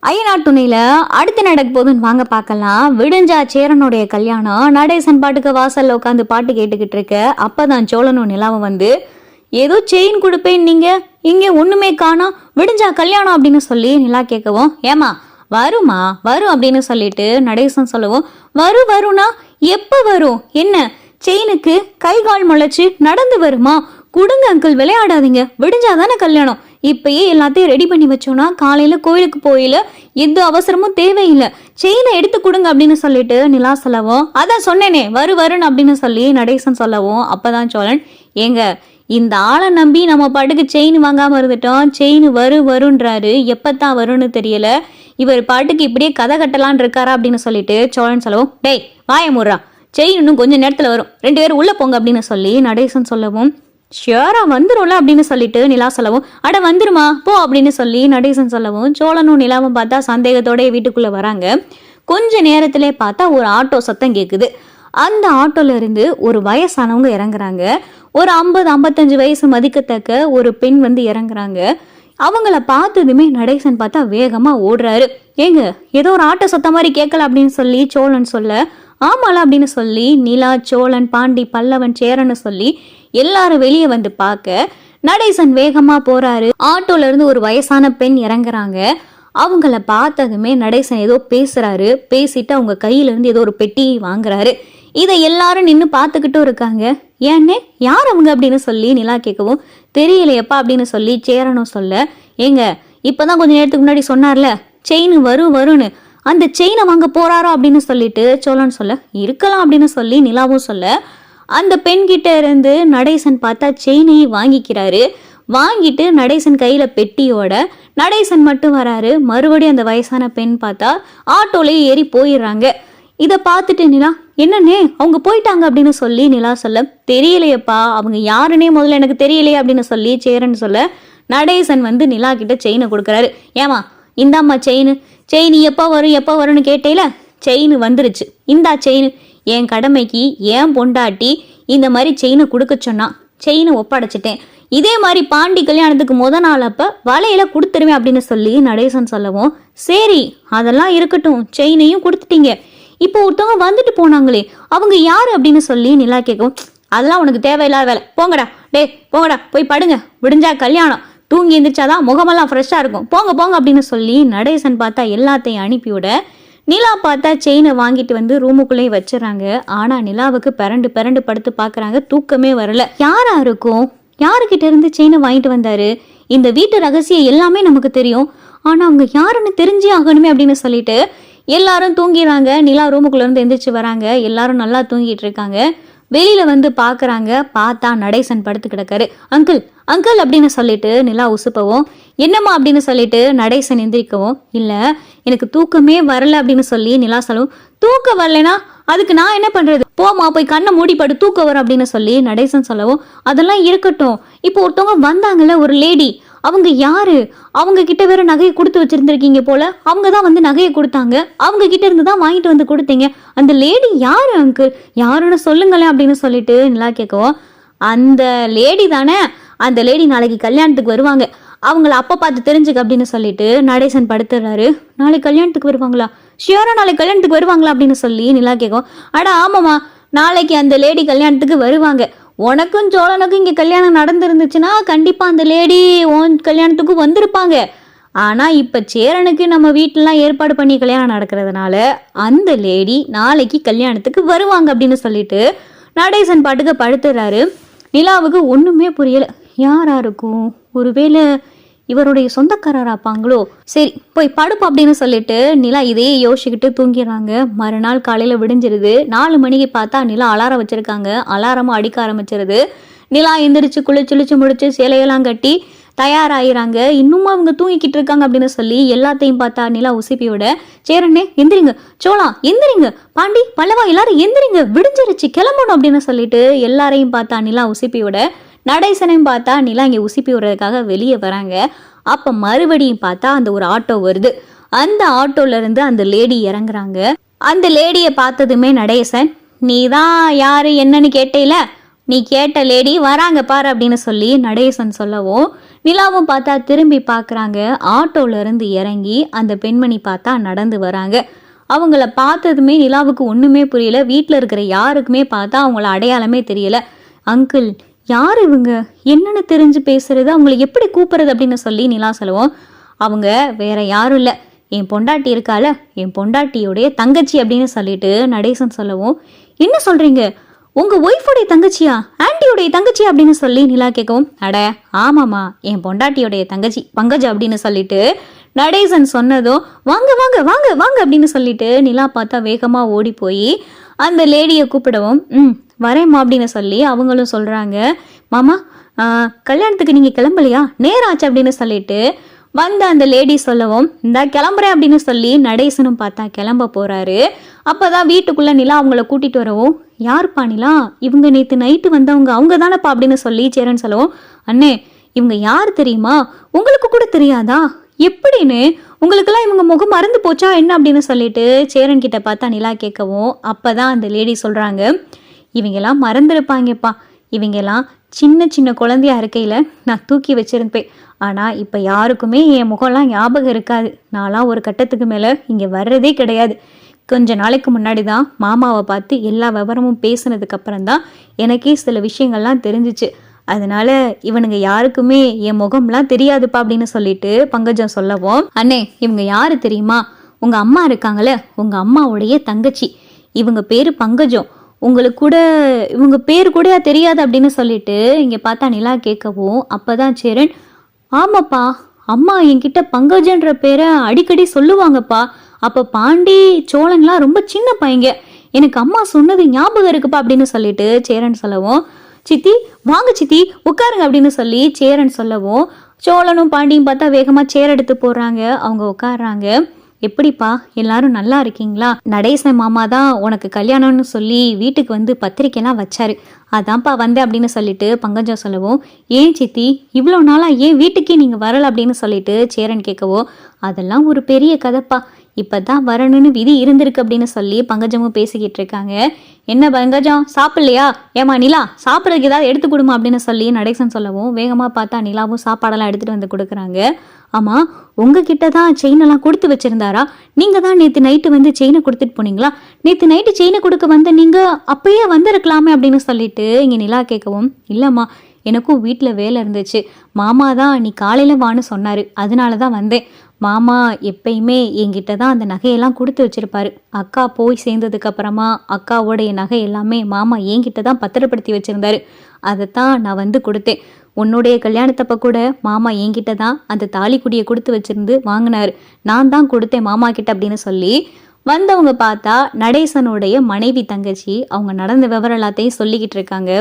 ஐயனார் துணையில அடுத்து நடக்க போகுதுன்னு வாங்க பார்க்கலாம். விடிஞ்சா சேரனுடைய கல்யாணம். நடேசன் பாட்டுக்கு வாசல்ல உட்காந்து பாட்டு கேட்டுக்கிட்டு இருக்க. அப்பதான் சோழனும் நிலாவும் வந்து ஏதோ செயின் கொடுப்பேன் நீங்க இங்க ஒண்ணுமே காணோம், விடிஞ்சா கல்யாணம் அப்படின்னு சொல்லி நிலா கேட்கவும், ஏமா வருமா வரும் அப்படின்னு சொல்லிட்டு நடேசன் சொல்லவும், வரும்னா எப்ப வரும், என்ன செயினுக்கு கை கால் முளைச்சு நடந்து வருமா, கொடுங்க அங்கிள் விளையாடாதீங்க, விடிஞ்சாதானே கல்யாணம், இப்பயே எல்லாத்தையும் ரெடி பண்ணி வச்சோன்னா காலையில கோயிலுக்கு போயில எந்த அவசரமும் தேவையில்லை, செயினை எடுத்து கொடுங்க அப்படின்னு சொல்லிட்டு நிலா சொல்லவும், அதான் சொன்னேனே வருன்னு அப்படின்னு சொல்லி நடேசன் சொல்லவும், அப்பதான் சோழன், ஏங்க இந்த ஆளை நம்பி நம்ம பாட்டுக்கு செயின் வாங்காம இருந்துட்டோம், செயின் வருன்றாரு, எப்பத்தான் வரும்னு தெரியல, இவர் பாட்டுக்கு இப்படியே கதை கட்டலான் இருக்காரா அப்படின்னு சொல்லிட்டு சோழன் சொல்லவும், டேய் வாய முறா, செயின் இன்னும் கொஞ்சம் நேரத்துல வரும், 2 பேரும் உள்ள போங்க அப்படின்னு சொல்லி நடேசன் சொல்லவும், ஷியோரா வந்துரும்ல அப்படின்னு சொல்லிட்டு நிலா சொல்லவும், அட வந்துருமா போ அப்படின்னு சொல்லி நடேசன் சொல்லவும், சோழனும் நிலாவும் பார்த்தா சந்தேகத்தோட வீட்டுக்குள்ள வராங்க. கொஞ்ச நேரத்திலே பார்த்தா ஒரு ஆட்டோ சத்தம் கேட்குது. அந்த ஆட்டோல இருந்து ஒரு வயசானவங்க இறங்குறாங்க. ஒரு 50-55 வயசு மதிக்கத்தக்க ஒரு பெண் வந்து இறங்குறாங்க. அவங்கள பார்த்ததுமே நடேசன் பார்த்தா வேகமா ஓடுறாரு. ஏங்க ஏதோ ஒரு ஆட்டோ சத்தம் மாதிரி கேட்கல அப்படின்னு சொல்லி சோழன் சொல்ல, ஆமால அப்படின்னு சொல்லி நிலா, சோழன், பாண்டி, பல்லவன், சேரன்னு சொல்லி எல்லாரும் வெளியே வந்து பார்க்க நடேசன் வேகமா போறாரு. ஆட்டோல இருந்து ஒரு வயசான பெண் இறங்குறாங்க. அவங்கள பார்த்ததுமே நடேசன் ஏதோ பேசுறாரு. பேசிட்டு அவங்க கையில இருந்து ஏதோ ஒரு பெட்டி வாங்குறாரு. இதை எல்லாரும் நின்று பார்த்துக்கிட்டும் இருக்காங்க. ஏன்னே யார் அவங்க அப்படின்னு சொல்லி நிலா கேட்கவும், தெரியலையப்பா அப்படின்னு சொல்லி சேரனும் சொல்ல, ஏங்க இப்பதான் கொஞ்ச நேரத்துக்கு முன்னாடி சொன்னார்ல செயின் வரும்னு, அந்த செயினை வாங்க போறாரோ அப்படின்னு சொல்லிட்டு சோழன் சொல்ல, இருக்கலாம் அப்படின்னு சொல்லி நிலாவும் சொல்ல, அந்த பெண்கிட்ட இருந்து நடேசன் பார்த்தா செயினையும் வாங்கிக்கிறாரு. வாங்கிட்டு நடேசன் கையில பெட்டியோட நடேசன் மட்டும் வராரு. மறுபடியும் அந்த வயசான பெண் பார்த்தா ஆட்டோலயே ஏறி போயிடுறாங்க. இதை பார்த்துட்டு நிலா, என்னன்னே அவங்க போயிட்டாங்க அப்படின்னு சொல்லி நிலா சொல்ல, தெரியலையப்பா அவங்க யாருன்னே முதல்ல எனக்கு தெரியலையே அப்படின்னு சொல்லி சேரன் சொல்ல, நடேசன் வந்து நிலா கிட்ட செயினை கொடுக்குறாரு. ஏமா இந்தாம்மா செயின் எப்போ வரும்னு கேட்டேல, செயின் வந்துருச்சு, இந்தா செயின், என் கடமைக்கு ஏன் பொண்டாட்டி இந்த மாதிரி செயினை கொடுக்க சொன்னா, செயினை ஒப்படைச்சிட்டேன், இதே மாதிரி பாண்டி கல்யாணத்துக்கு நாள் அப்ப வலையில கொடுத்துருவேன் அப்படின்னு சொல்லி நடேசன் சொல்லவும், சரி அதெல்லாம் இருக்கட்டும், செயினையும் கொடுத்துட்டீங்க, இப்போ ஒருத்தவங்க வந்துட்டு போனாங்களே அவங்க யாரு அப்படின்னு சொல்லி நிலா கேட்கும், அதெல்லாம் உனக்கு தேவையில்லாத வேலை, போங்கடா போங்கடா போய் படுங்க, விடிஞ்சா கல்யாணம், தூங்கி எந்திரிச்சாதான் முகமெல்லாம் ஃப்ரெஷ்ஷா இருக்கும், போங்க அப்படின்னு சொல்லி நடேசன் பார்த்தா எல்லாத்தையும் அனுப்பிவிட, நிலா பார்த்தா செயினை வாங்கிட்டு வந்து ரூமுக்குள்ளேயே வச்சிடறாங்க. ஆனா நிலாவுக்கு பிறண்டு படுத்து பாக்குறாங்க, தூக்கமே வரல. யாரா இருக்கும், யாருக்கிட்ட இருந்து செயினை வாங்கிட்டு வந்தாரு, இந்த வீட்டு ரகசியம் எல்லாமே நமக்கு தெரியும், ஆனா அவங்க யாருன்னு தெரிஞ்சே ஆகணுமே அப்படின்னு சொல்லிட்டு எல்லாரும் தூங்கிடுறாங்க. நிலா ரூமுக்குள்ள இருந்து எந்திரிச்சு வராங்க. எல்லாரும் நல்லா தூங்கிட்டு இருக்காங்க. வெளியில வந்து பாக்குறாங்க. பார்த்தா நடேசன் படுத்து கிடக்காரு. அங்கிள் அப்படின்னு சொல்லிட்டு நிலா உசுப்பவும், என்னம்மா அப்படின்னு சொல்லிட்டு நடேசன் எந்திரிக்கவும், இல்ல எனக்கு தூக்கமே வரல அப்படின்னு சொல்லி நிலா சொல்லவும், தூக்கம் வரலனா அதுக்கு நான் என்ன பண்றது, போமா போய் கண்ணை மூடிப்படு தூக்கம் வரும் அப்படின்னு சொல்லி நடேசன் சொல்லவும், அதெல்லாம் இருக்கட்டும், இப்போ ஒருத்தவங்க வந்தாங்கல்ல ஒரு லேடி, அவங்க யாரு, அவங்க கிட்ட வேற நகையை கொடுத்து வச்சிருந்திருக்கீங்க போல, அவங்க தான் வந்து நகையை கொடுத்தாங்க, அவங்க கிட்ட இருந்து தான் வாங்கிட்டு வந்து கொடுத்தீங்க, அந்த லேடி யாரு அங்கிள், யாருன்னு சொல்லுங்களேன் அப்படின்னு சொல்லிட்டு நிலா கேட்கவும், அந்த லேடி தானே, அந்த லேடி நாளைக்கு கல்யாணத்துக்கு வருவாங்க, அவங்கள அப்ப பார்த்து தெரிஞ்சுக்க அப்படின்னு சொல்லிட்டு நடேசன் படுத்துறாரு. நாளைக்கு கல்யாணத்துக்கு வருவாங்களா, ஷியோரா நாளைக்கு கல்யாணத்துக்கு வருவாங்களா அப்படின்னு சொல்லி நிலா கேட்கும், அட ஆமாமா நாளைக்கு அந்த லேடி கல்யாணத்துக்கு வருவாங்க, உனக்கும் சோழனுக்கும் இங்கே கல்யாணம் நடந்துருந்துச்சுன்னா கண்டிப்பாக அந்த லேடி உன் கல்யாணத்துக்கும் வந்திருப்பாங்க, ஆனால் இப்போ சேரனுக்கு நம்ம வீட்டிலலாம் ஏற்பாடு பண்ணி கல்யாணம் நடக்கிறதுனால அந்த லேடி நாளைக்கு கல்யாணத்துக்கு வருவாங்க அப்படின்னு சொல்லிட்டு நடேசன் பாட்டுக்கு படுத்துறாரு. நிலாவுக்கு ஒன்றுமே புரியல, யாரா இருக்கும், ஒருவேளை இவருடைய சொந்தக்காரராப்பாங்களோ, சரி போய் படுப்பு அப்படின்னு சொல்லிட்டு நிலா இதையே யோசிச்சுக்கிட்டு தூங்கிடுறாங்க. மறுநாள் காலையில விடிஞ்சிருது. 4 மணிக்கு பார்த்தா நிலா அலாரம் வச்சிருக்காங்க. அலாரமும் அடிக்க ஆரம்பிச்சிருது. நிலா எந்திரிச்சு குளிச்சு முடிச்சு சேலையெல்லாம் கட்டி தயாராகிறாங்க. இன்னும் அவங்க தூங்கிக்கிட்டு இருக்காங்க அப்படின்னு சொல்லி எல்லாத்தையும் பார்த்தா நிலா உசுப்பி விட, சேரனே எந்திரிங்க, சோழா எந்திரிங்க, பாண்டி, பல்லவா எல்லாரும் எந்திரிங்க, விடிஞ்சிருச்சு கிளம்பணும் அப்படின்னு சொல்லிட்டு எல்லாரையும் பார்த்தா நிலா உசுப்பி விட, நடேசனையும் பார்த்தா நிலா இங்கே உசுப்பி விடுறதுக்காக வெளியே வராங்க. அப்போ மறுபடியும் பார்த்தா அந்த ஒரு ஆட்டோ வருது. அந்த ஆட்டோல இருந்து அந்த லேடி இறங்குறாங்க. அந்த லேடியை பார்த்ததுமே நடேசன், நீ தான் யாரு என்னன்னு கேட்டேல, நீ கேட்ட லேடி வராங்க பாரு அப்படின்னு சொல்லி நடேசன் சொல்லவும், நிலாவும் பார்த்தா திரும்பி பார்க்குறாங்க. ஆட்டோல இருந்து இறங்கி அந்த பெண்மணி பார்த்தா நடந்து வராங்க. அவங்கள பார்த்ததுமே நிலாவுக்கு ஒன்றுமே புரியல. வீட்டில் இருக்கிற யாருக்குமே பார்த்தா அவங்கள அடையாளமே தெரியல. அங்கிள் யார் இவங்க, என்னன்னு தெரிஞ்சு பேசுறது, அவங்கள எப்படி கூப்பிடுறது அப்படின்னு சொல்லி நிலா சொல்லுவோம். அவங்க வேற யாரும் இல்லை, என் பொண்டாட்டி இருக்கால, என் பொண்டாட்டியோடைய தங்கச்சி அப்படின்னு சொல்லிட்டு நடேசன் சொல்லவும், என்ன சொல்றீங்க, உங்க ஒய்ஃபோடைய தங்கச்சியா, ஆன்டியோடைய தங்கச்சியா அப்படின்னு சொல்லி நிலா கேட்கவும், அட ஆமாம்மா, என் பொண்டாட்டியோடைய தங்கச்சி பங்கஜா அப்படின்னு சொல்லிட்டு நடேசன் சொன்னதும், வாங்க வாங்க வாங்க வாங்க அப்படின்னு சொல்லிட்டு நிலா பார்த்தா வேகமா ஓடி போய் அந்த லேடியை கூப்பிடவும், வரேம்மா அப்படின்னு சொல்லி அவங்களும் சொல்றாங்க. மாமா கல்யாணத்துக்கு நீங்க கிளம்பலையா, நேரம் ஆச்சு அப்படின்னு சொல்லிட்டு வந்த அந்த லேடி சொல்லவும், இந்த கிளம்புறேன் அப்படின்னு சொல்லி நடேசனும் பார்த்தா கிளம்ப போறாரு. அப்பதான் வீட்டுக்குள்ள நிலா அவங்கள கூட்டிட்டு வரவும், யாருப்பா நிலா, இவங்க நேற்று நைட்டு வந்தவங்க, அவங்க தானப்பா அப்படின்னு சொல்லி சேரன் சொல்லவும், அண்ணே இவங்க யார் தெரியுமா, உங்களுக்கு கூட தெரியாதா, எப்படின்னு உங்களுக்கெல்லாம் இவங்க முகம் மறந்து போச்சா என்ன அப்படின்னு சொல்லிட்டு சேரன் கிட்ட பார்த்தா நிலா கேட்கவும், அப்பதான் அந்த லேடி சொல்றாங்க, இவங்கெல்லாம் மறந்துருப்பாங்கப்பா, இவங்கெல்லாம் சின்ன சின்ன குழந்தையா இருக்கையில நான் தூக்கி வச்சிருப்பேன். ஆனால் இப்போ யாருக்குமே என் முகம்லாம் ஞாபகம் இருக்காது. நான்லாம் ஒரு கட்டத்துக்கு மேலே இங்கே வர்றதே கிடையாது. கொஞ்ச நாளைக்கு முன்னாடி தான் மாமாவை பார்த்து எல்லா விவரமும் பேசுனதுக்கு அப்புறம் தான் எனக்கே சில விஷயங்கள்லாம் தெரிஞ்சிச்சு. அதனால இவனுங்க யாருக்குமே என் முகம்லாம் தெரியாதுப்பா அப்படின்னு சொல்லிட்டு பங்கஜம் சொல்லவும், அண்ணே இவங்க யாரு தெரியுமா, உங்கள் அம்மா இருக்காங்களே, உங்கள் அம்மாவுடைய தங்கச்சி, இவங்க பேர் பங்கஜம், உங்களுக்கு கூட இவங்க பேர் கூட தெரியாது அப்படின்னு சொல்லிட்டு இங்கே பார்த்தா நிலா கேட்கவும், அப்போதான் சேரன், ஆமாப்பா அம்மா என்கிட்ட பங்கஜன்ற பேரை அடிக்கடி சொல்லுவாங்கப்பா, அப்போ பாண்டி சோழன்லாம் ரொம்ப சின்ன பையங்க, எனக்கு அம்மா சொன்னது ஞாபகம் இருக்குப்பா அப்படின்னு சொல்லிட்டு சேரன் சொல்லவும், சித்தி வாங்க சித்தி உட்காருங்க அப்படின்னு சொல்லி சேரன் சொல்லவும், சோழனும் பாண்டியும் பார்த்தா வேகமாக சேர் எடுத்து போடுறாங்க. அவங்க உட்காடுறாங்க. எப்படிப்பா எல்லாரும் நல்லா இருக்கீங்களா, நடேசன் மாமா தான் உனக்கு கல்யாணம்னு சொல்லி வீட்டுக்கு வந்து பத்திரிக்கைலாம் வச்சாரு, அதான்ப்பா வந்தேன் அப்படின்னு சொல்லிட்டு பங்கஜம் சொல்லவும், ஏன் சித்தி இவ்வளோ நாளாக ஏன் வீட்டுக்கே நீங்கள் வரல அப்படின்னு சொல்லிட்டு சேரன் கேட்கவோ, அதெல்லாம் ஒரு பெரிய கதைப்பா, இப்போ தான் வரணும்னு விதி இருந்திருக்கு அப்படின்னு சொல்லி பங்கஜமும் பேசிக்கிட்டு இருக்காங்க. என்ன பங்கஜம் சாப்பிட்லையா, ஏமா நிலா சாப்பிட்றதுக்கு ஏதாவது எடுத்து கொடுமா அப்படின்னு சொல்லி நடேசன் சொல்லவும், வேகமாக பார்த்தா நிலாவும் சாப்பாடெல்லாம் எடுத்துகிட்டு வந்து கொடுக்குறாங்க. ஆமாம் உங்ககிட்ட தான் செயினெல்லாம் கொடுத்து வச்சுருந்தாரா, நீங்கள் தான் நேற்று நைட்டு வந்து செயினை கொடுத்துட்டு போனீங்களா, நேற்று நைட்டு செயினை கொடுக்க வந்து நீங்கள் அப்பயே வந்திருக்கலாமே அப்படின்னு சொல்லிட்டு இங்கே நிலா கேட்கவும், இல்லைம்மா எனக்கும் வீட்டில் வேலை இருந்துச்சு, மாமா தான் நீ காலையில் வான்னு சொன்னார், அதனால தான் வந்தேன். மாமா எப்பயுமே என்கிட்ட தான் அந்த நகையெல்லாம் கொடுத்து வச்சுருப்பாரு, அக்கா போய் சேர்ந்ததுக்கு அப்புறமா அக்காவோடைய நகை எல்லாமே மாமா என்கிட்ட தான் பத்திரப்படுத்தி வச்சுருந்தாரு, அதைத்தான் நான் வந்து கொடுத்தேன். உன்னுடைய கல்யாணத்தப்ப கூட மாமா என்கிட்ட தான் அந்த தாலிக்குடியை கொடுத்து வச்சிருந்து வாங்கினாரு, நான் தான் கொடுத்தேன் மாமா கிட்ட அப்படின்னு சொல்லி வந்தவங்க பார்த்தா நடேசனுடைய மனைவி தங்கச்சி அவங்க நடந்த விவரம் எல்லாத்தையும் சொல்லிக்கிட்டு இருக்காங்க.